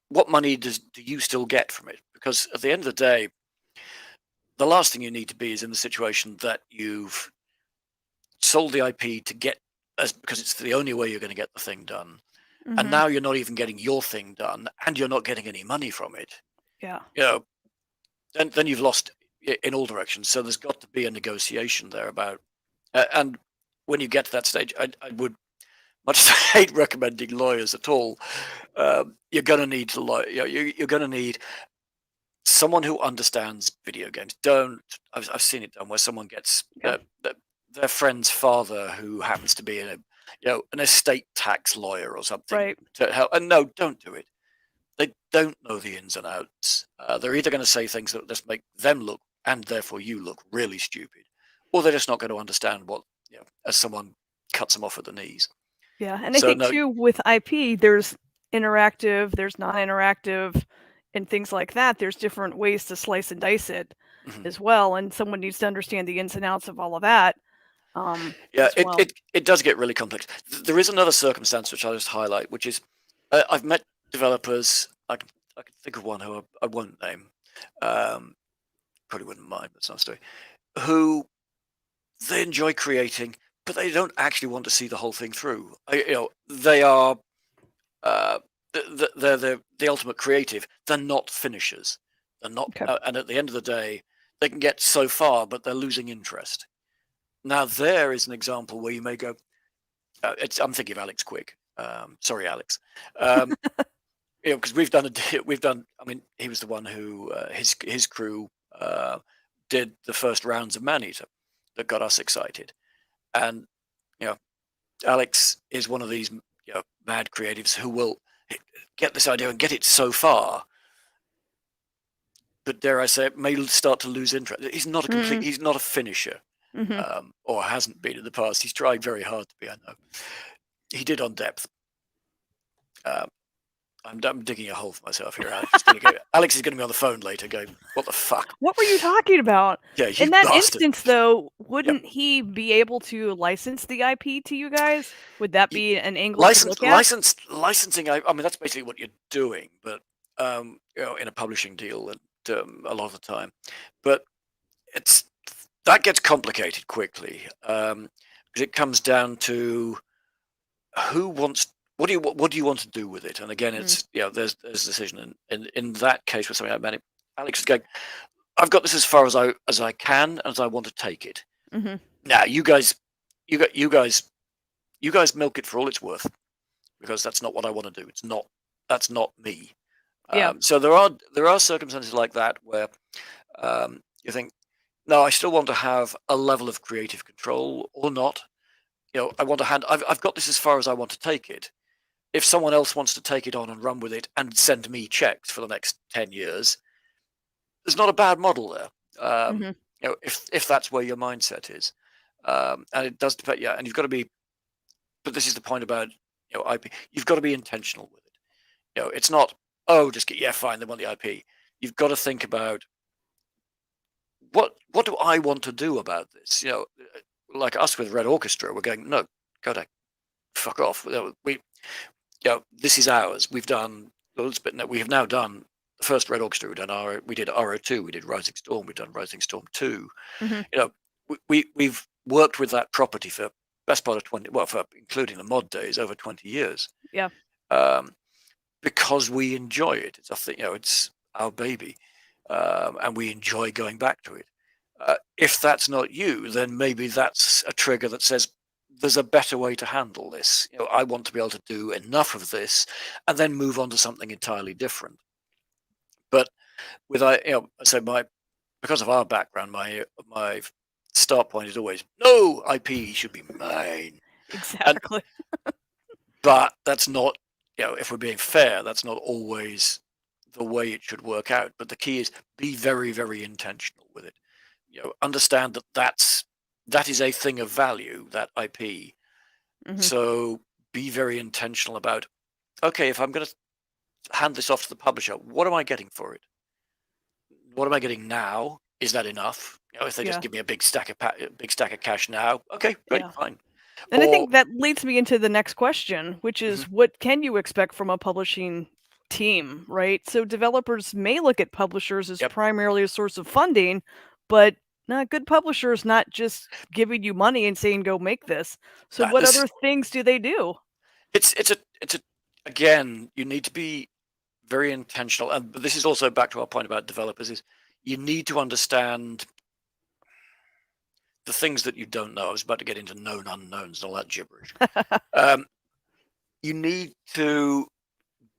What money do you still get from it? Because at the end of the day, the last thing you need to be is in the situation that you've sold the IP to get, because it's the only way you're going to get the thing done, and now you're not even getting your thing done, and you're not getting any money from it. Yeah. Then you've lost in all directions. So there's got to be a negotiation there about, and when you get to that stage, I would, much as I hate recommending lawyers at all, you're going to need you're going to need someone who understands video games. I've seen it done where someone gets their friend's father, who happens to be an estate tax lawyer or something, right, to help. And no, don't do it. They don't know the ins and outs. They're either going to say things that just make them look, and therefore you look, really stupid, or they're just not going to understand what, as someone cuts them off at the knees. Yeah, and I think too with IP, there's interactive, there's non-interactive, and things like that. There's different ways to slice and dice it as well, and someone needs to understand the ins and outs of all of that. It does get really complex. There is another circumstance which I'll just highlight, which is I've met developers. I can think of one who I won't name. Probably wouldn't mind, but it's not a story. Who they enjoy creating, but they don't actually want to see the whole thing through. They are they're the ultimate creative. They're not finishers. They're not, Okay. and at the end of the day, they can get so far, but they're losing interest. Now, there is an example where you may go. I'm thinking of Alex Quick. Sorry, Alex. Um, because we've done we've done. I mean, he was the one who his crew did the first rounds of Maneater that got us excited, and you know, Alex is one of these mad creatives who will get this idea and get it so far, but dare I say it, may start to lose interest. He's not a complete. He's not a finisher, Mm-hmm. or hasn't been in the past. He's tried very hard to be. I know he did on Depth. I'm digging a hole for myself here. Alex is going to be on the phone later going, what the fuck? What were you talking about? Yeah, you In that bastard. instance, though, Yep. wouldn't he be able to license the IP to you guys? Would that be an angle to look at? Licensing, I mean, that's basically what you're doing, but in a publishing deal a lot of the time. But that gets complicated quickly, because it comes down to who wants. What do you want to do with it? And again, it's there's a decision. And in that case, with something like Manic, Alex is going, I've got this as far as I can, and as I want to take it. Mm-hmm. Now, you guys milk it for all it's worth, because that's not what I want to do. That's not me. Yeah. So there are circumstances like that where you think, no, I still want to have a level of creative control or not. I want to I've got this as far as I want to take it. If someone else wants to take it on and run with it and send me checks for the next 10 years, there's not a bad model there. Mm-hmm. If that's where your mindset is, and it does depend. Yeah, and you've got to be. But this is the point about IP. You've got to be intentional with it. It's not just fine. They want the IP. You've got to think about what do I want to do about this. Like us with Red Orchestra, we're going, no, go to fuck off. This is ours. We've done we have now done the first Red Orchestra. We did RO2. We did Rising Storm. We've done Rising Storm 2. Mm-hmm. We've worked with that property for best part of 20. Well, for including the mod days, over 20 years. Yeah. Because we enjoy it. It's our baby, and we enjoy going back to it. If that's not you, then maybe that's a trigger that says there's a better way to handle this. I want to be able to do enough of this and then move on to something entirely different. But because of our background, my start point is always, no, IP should be mine. Exactly. But that's not, if we're being fair, that's not always the way it should work out. But the key is be very, very intentional with it. Understand that is a thing of value, that IP. Mm-hmm. So be very intentional about, okay, if I'm going to hand this off to the publisher, what am I getting for it? What am I getting now? Is that enough? If they just give me a big stack of cash now, okay, great, fine. And I think that leads me into the next question, which is what can you expect from a publishing team, right? So developers may look at publishers as primarily a source of funding, but good publishers not just giving you money and saying go make this. So what other things do they do? It's again, you need to be very intentional, and this is also back to our point about developers, is you need to understand the things that you don't know. I was about to get into known unknowns and all that gibberish. You need to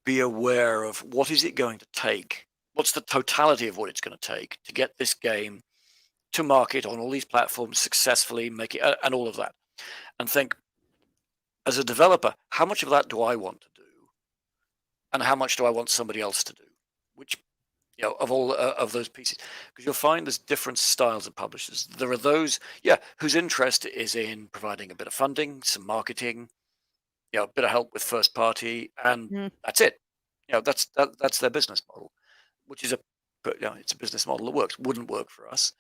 be aware of what is it going to take, what's the totality of what it's going to take to get this game to market on all these platforms successfully, make it, and all of that, and think, as a developer, how much of that do I want to do, and how much do I want somebody else to do? Which, of all of those pieces, because you'll find there's different styles of publishers. There are those, whose interest is in providing a bit of funding, some marketing, a bit of help with first party, and that's it. That's their business model, which is it's a business model that works. Wouldn't work for us.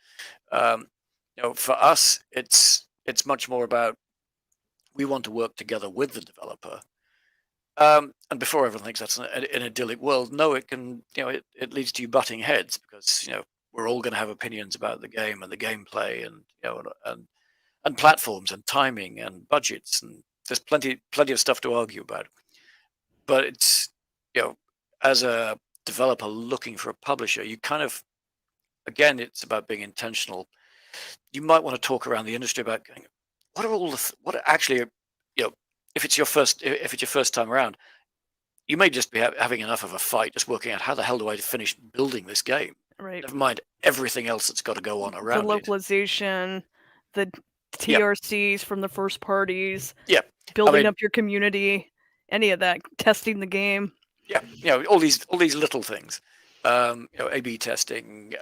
For us, it's much more about, we want to work together with the developer. And before everyone thinks that's an idyllic world, no, it can, it leads to you butting heads, because we're all going to have opinions about the game and the gameplay, and and platforms and timing and budgets, and there's plenty of stuff to argue about. But it's, as a developer looking for a publisher, you kind of, again, it's about being intentional. You might want to talk around the industry about going, what are all the what are actually, if it's your first time around, you may just be having enough of a fight just working out how the hell do I finish building this game. Right. Never mind everything else that's got to go on The around it. localization, the TRCs from the first parties, Yeah, building up your community, any of that, testing the game. Yeah, all these little things. A/B testing,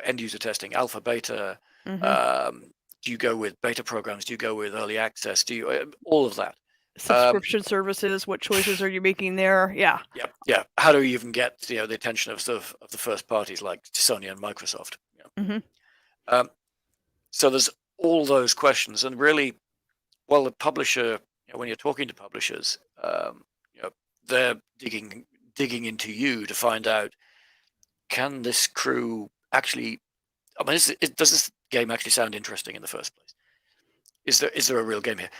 end user testing, alpha, beta. Do you go with beta programs? Do you go with early access? Do you all of that? Subscription services. What choices are you making there? Yeah. How do you even get the attention of the first parties like Sony and Microsoft? So there's all those questions, and really, well, the publisher, when you're talking to publishers, they're digging into you to find out, can this crew actually, I mean, does this game actually sound interesting in the first place? Is there a real game here?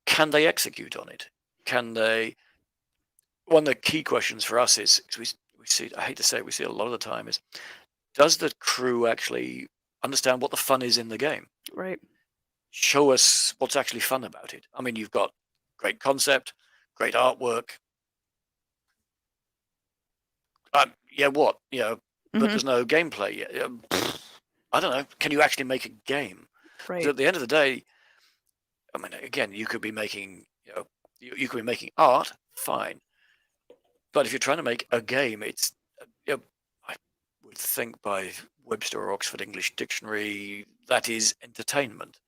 Can they execute on it? Can they? One of the key questions for us is, we see, I hate to say it, we see a lot of the time, is, does the crew actually understand what the fun is in the game? Right. Show us what's actually fun about it. I mean, you've got great concept, great artwork. What? But there's no gameplay. I don't know. Can you actually make a game? Right. At the end of the day, I mean, again, you could be making, you could be making art, fine. But if you're trying to make a game, it's, I would think by Webster or Oxford English Dictionary, that is entertainment.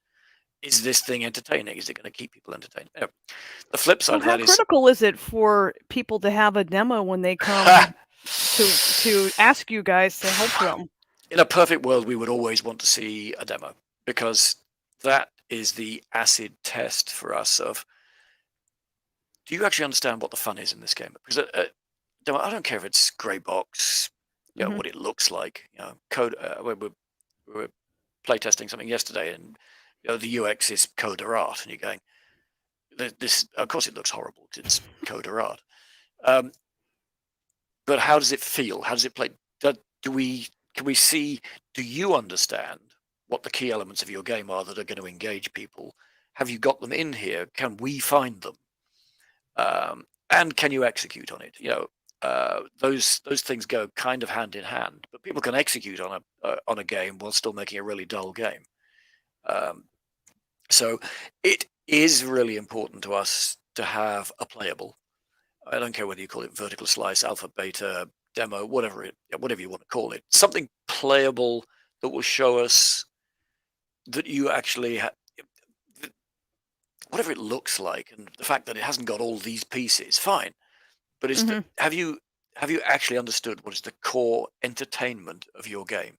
Is this thing entertaining? Is it going to keep people entertained? The flip side of that is, how critical is it for people to have a demo when they come to ask you guys to help them? In a perfect world, we would always want to see a demo, because that is the acid test for us of, do you actually understand what the fun is in this game? Because I don't care if it's grey box, what it looks like. Code. We were playtesting something yesterday, and the UX is coder art, and you're going, this. Of course, it looks horrible because it's coder art. But how does it feel? How does it play? Can we see? Do you understand what the key elements of your game are that are going to engage people? Have you got them in here? Can we find them? And can you execute on it? Those things go kind of hand in hand. But people can execute on a game while still making a really dull game. So it is really important to us to have a playable. I don't care whether you call it vertical slice, alpha, beta, demo, whatever you want to call it. Something playable that will show us that you actually whatever it looks like, and the fact that it hasn't got all these pieces, fine. But have you actually understood what is the core entertainment of your game?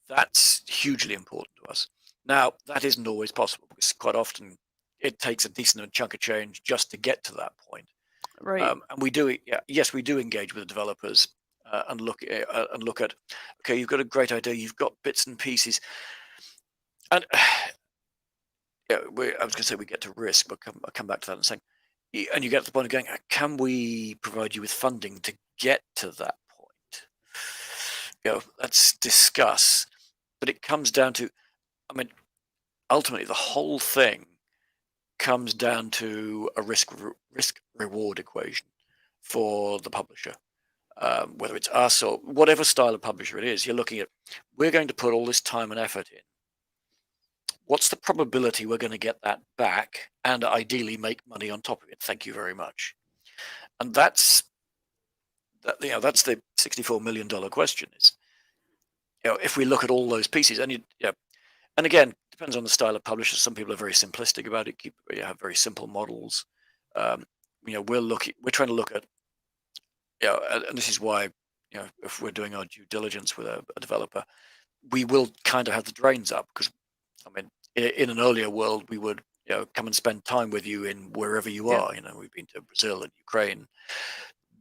That's hugely important to us. Now, that isn't always possible, because quite often it takes a decent chunk of change just to get to that point. Right. And we do, yes, we do engage with the developers and look at, okay, you've got a great idea, you've got bits and pieces, and I was going to say we get to risk, but I'll come back to that in a second. And you get to the point of going, can we provide you with funding to get to that point? Let's discuss. But it comes down to, I mean, ultimately the whole thing comes down to a risk reward equation for the publisher. Whether it's us or whatever style of publisher it is, you're looking at, we're going to put all this time and effort in. What's the probability we're going to get that back and ideally make money on top of it? Thank you very much. And that's the $64 million question. Is, if we look at all those pieces, and and again, depends on the style of publisher. Some people are very simplistic about it. Have very simple models. We're trying to look at, and this is why, if we're doing our due diligence with a developer, we will kind of have the drains up, because, I mean, in an earlier world, we would, come and spend time with you in wherever you are. We've been to Brazil and Ukraine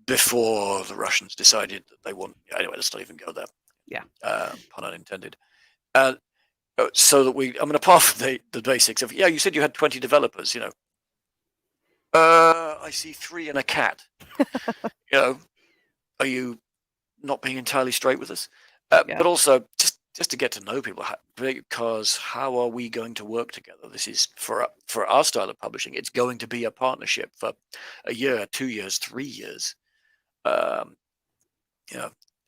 before the Russians decided that they want. Anyway, let's not even go there. Yeah. Pun unintended. So that apart from the basics of, you said you had 20 developers, I see 3 and a cat. Are you not being entirely straight with us? Yeah. But also just to get to know people, because how are we going to work together? This is for our style of publishing. It's going to be a partnership for a year, 2 years, 3 years. Um,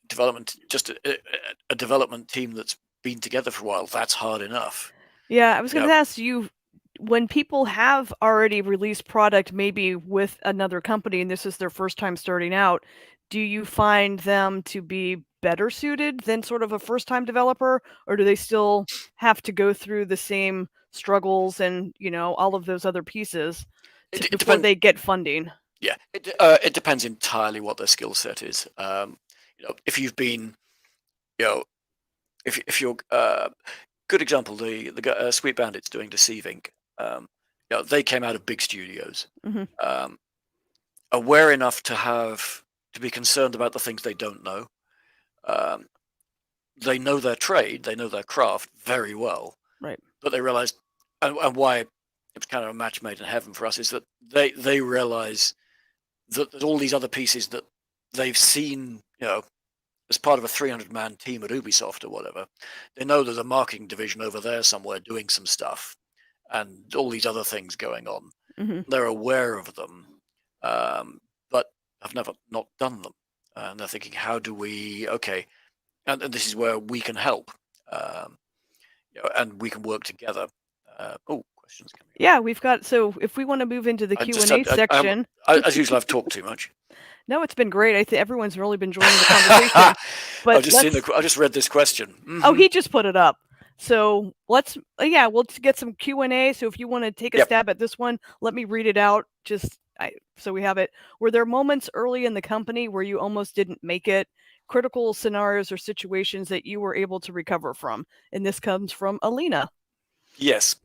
development, just a development team that's been together for a while. That's hard enough. Yeah, I was You going know, to ask you, when people have already released product, maybe with another company, and this is their first time starting out, do you find them to be better suited than sort of a first-time developer, or do they still have to go through the same struggles and, all of those other pieces it before depends. they get funding? Yeah, it depends entirely what their skill set is. If you've been, you know, if you're good example, the Sweet Bandits doing Deceive Inc. They came out of big studios, Hmm. um, aware enough to be concerned about the things they don't know. Um, they know their trade, they know their craft very well, Right. but they realized, and why it was kind of a match made in heaven for us, is that they realize that there's all these other pieces that they've seen, as part of a 300-man team at Ubisoft or whatever. They know there's a marketing division over there somewhere doing some stuff, and all these other things going on. Hmm. They're aware of them, but have never not done them. And they're thinking, how do we? Okay, and this is where we can help, um, and we can work together. Questions coming up. Yeah, we've got, so if we want to move into the I just Q&A section. as usual, I've talked too much. No, it's been great. I think everyone's really been joining the conversation. But I just read this question. oh, he just put it up. So let's, yeah, we'll get some Q&A. So if you want to take a Yep. stab at this one, let me read it out. So we have it. Were there moments early in the company where you almost didn't make it? Critical scenarios or situations that you were able to recover from? And this comes from Alina. Yes.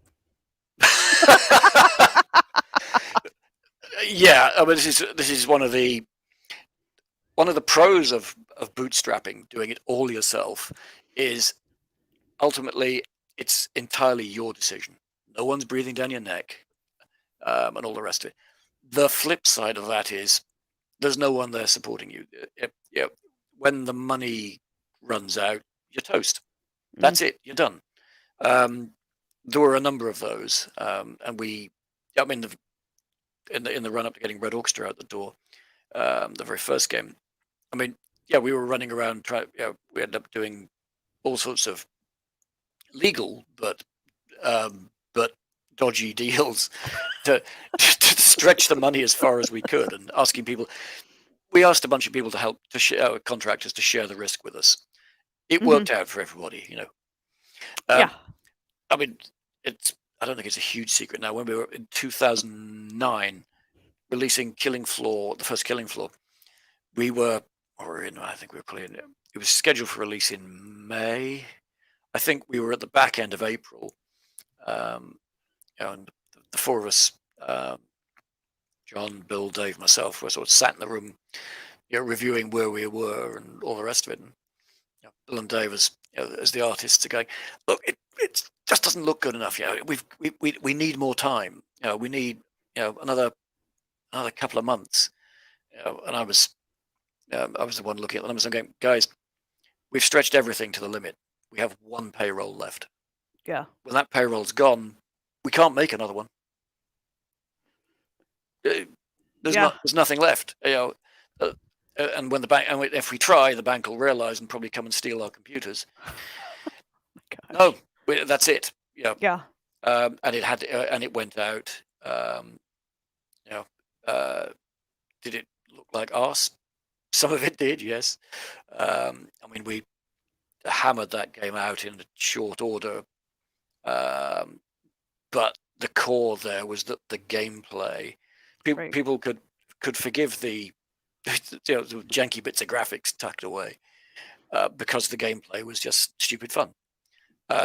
Yeah, I mean, this is one of the pros of bootstrapping, doing it all yourself, is ultimately it's entirely your decision. No one's breathing down your neck, and all the rest of it. The flip side of that is there's no one there supporting you. When the money runs out, you're toast. Mm. That's it. You're done. There were a number of those, and I mean, in the run up to getting Red Orchestra out the door, the very first game. I mean, we were running around trying. We ended up doing all sorts of legal but dodgy deals to stretch the money as far as we could, and asking people. We asked a bunch of people to help contractors to share the risk with us. It worked out for everybody, Yeah. I mean, I don't think it's a huge secret now. When we were in 2009 releasing Killing Floor, the first Killing Floor, I think we were probably it was scheduled for release in May. I think we were at the back end of April, and the four of us, John, Bill, Dave, myself, were sort of sat in the room, reviewing where we were and all the rest of it. And Bill and Dave, as the artists, are going, look, it just doesn't look good enough. We need more time. We need another couple of months. And I was the one looking at the numbers and going, guys, we've stretched everything to the limit. We have one payroll left. Yeah. When that payroll's gone, we can't make another one. There's nothing left. And when the bank, and if we try, the bank will realize and probably come and steal our computers. No, that's it. Yeah. And it went out. Did it look like arse? Some of it did, yes. I mean, we hammered that game out in short order, but the core there was that the gameplay. People could forgive the janky bits of graphics tucked away, because the gameplay was just stupid fun.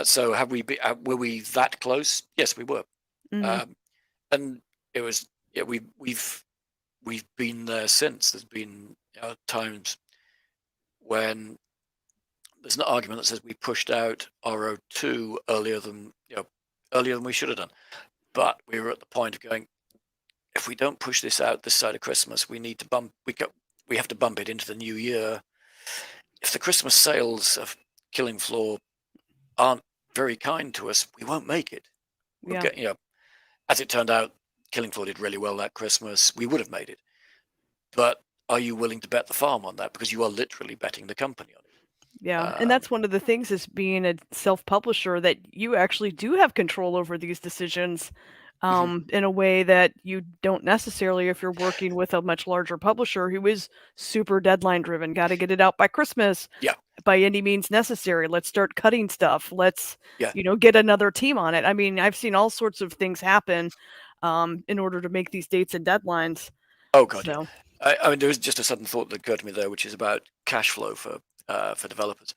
So were we that close? Yes, we were. And it was, we've been there since. There's been times when there's an argument that says we pushed out RO2 earlier than we should have done. But we were at the point of going, if we don't push this out this side of Christmas, we need to we have to bump it into the new year. If the Christmas sales of Killing Floor aren't very kind to us, we won't make it. We'll get, as it turned out, Killing Floor did really well that Christmas. We would have made it. But are you willing to bet the farm on that? Because you are literally betting the company on it. Yeah, and that's one of the things is being a self-publisher, that you actually do have control over these decisions in a way that you don't necessarily if you're working with a much larger publisher who is super deadline driven. Got to get it out by Christmas. Yeah. By any means necessary. Let's start cutting stuff. Let's Yeah. Get another team on it. I mean, I've seen all sorts of things happen in order to make these dates and deadlines. Oh God, So. yeah. I mean, there was just a sudden thought that occurred to me there, which is about cash flow for developers.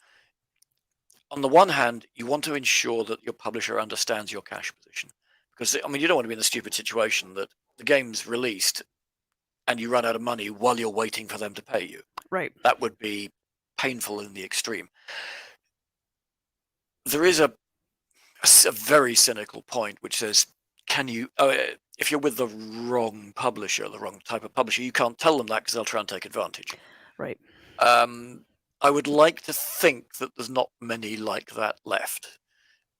On the one hand, you want to ensure that your publisher understands your cash position, because I mean, you don't want to be in the stupid situation that the game's released and you run out of money while you're waiting for them to pay you. Right. That would be painful in the extreme. There is a very cynical point which says, can you, if you're with the wrong publisher, the wrong type of publisher, you can't tell them that because they'll try and take advantage. Right. I would like to think that there's not many like that left.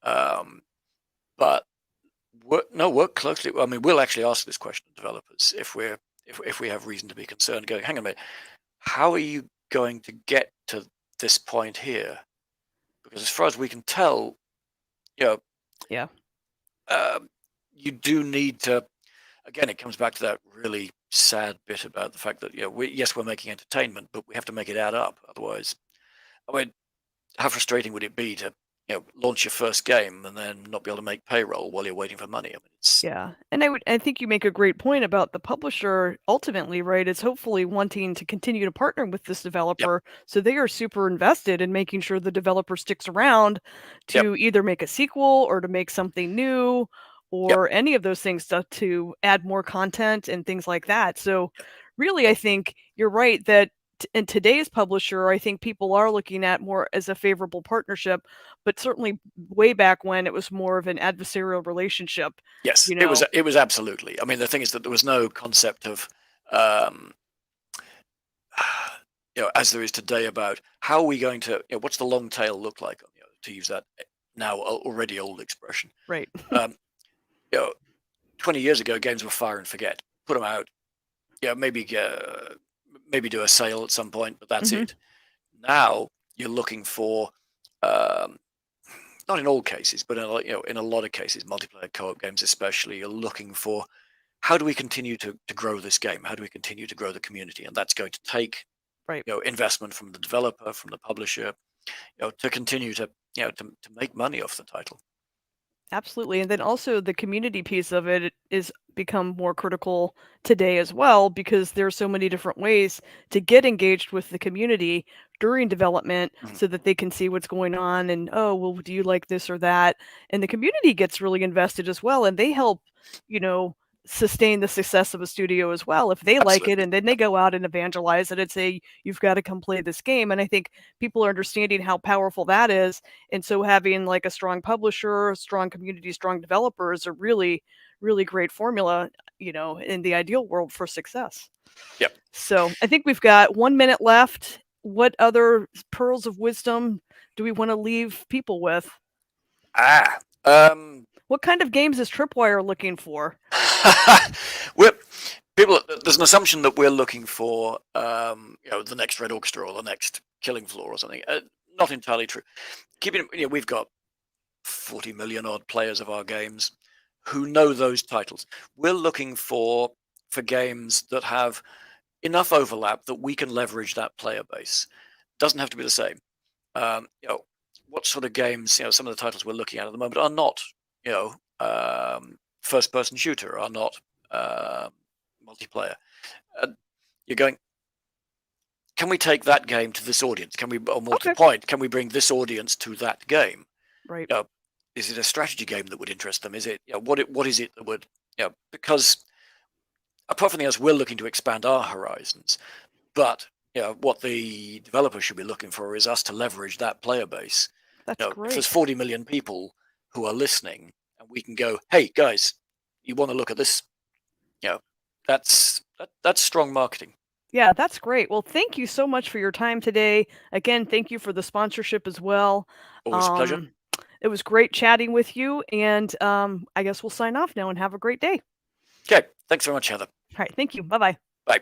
But work closely. I mean, we'll actually ask this question to developers if we have reason to be concerned. Going, hang on a minute, how are you going to get to this point here? Because as far as we can tell, you do need to. Again, it comes back to that really sad bit about the fact that we're making entertainment, but we have to make it add up. Otherwise, I mean, how frustrating would it be to launch your first game and then not be able to make payroll while you're waiting for money? I mean, it's and I think you make a great point about the publisher. Ultimately, right, is hopefully wanting to continue to partner with this developer, so they are super invested in making sure the developer sticks around to either make a sequel or to make something new. Or any of those things to add more content and things like that. So really, I think you're right that in today's publisher, I think people are looking at more as a favorable partnership, but certainly way back when it was more of an adversarial relationship. Yes, it was absolutely. I mean, the thing is that there was no concept of, as there is today about how are we going to, what's the long tail look like, to use that now already old expression. Right. 20 years ago, games were fire and forget. Put them out. Maybe do a sale at some point, but that's it. Now you're looking for, not in all cases, but in a lot of cases, multiplayer co-op games especially, you're looking for how do we continue to grow this game? How do we continue to grow the community? And that's going to take investment from the developer, from the publisher, to continue to make money off the title. Absolutely. And then also the community piece of it is become more critical today as well, because there are so many different ways to get engaged with the community during development so that they can see what's going on and, oh, well, do you like this or that? And the community gets really invested as well. And they help, sustain the success of a studio as well if they like it, and then they go out and evangelize it and say you've got to come play this game. And I think people are understanding how powerful that is, and so having like a strong publisher, strong community, strong developers are really great formula in the ideal world for success. So I think we've got 1 minute left. What other pearls of wisdom do we want to leave people with? What kind of games is Tripwire looking for? There's an assumption that we're looking for, the next Red Orchestra or the next Killing Floor or something. Not entirely true. We've got 40 million odd players of our games who know those titles. We're looking for games that have enough overlap that we can leverage that player base. Doesn't have to be the same. What sort of games? Some of the titles we're looking at the moment are not, first-person shooter, are not multiplayer. You're going, can we take that game to this audience? Can we, or more to the point, can we bring this audience to that game? Right. Is it a strategy game that would interest them? Is it, what is it that would, because apart from the else, we're looking to expand our horizons. But, what the developer should be looking for is us to leverage that player base. That's If great. there's 40 million people who are listening, and we can go, hey guys, you want to look at this? That's strong marketing. Yeah, that's great. Well, thank you so much for your time today. Again, thank you for the sponsorship as well. Always a pleasure. It was great chatting with you, and I guess we'll sign off now and have a great day. Okay, thanks very much, Heather. All right, thank you. Bye-bye. Bye.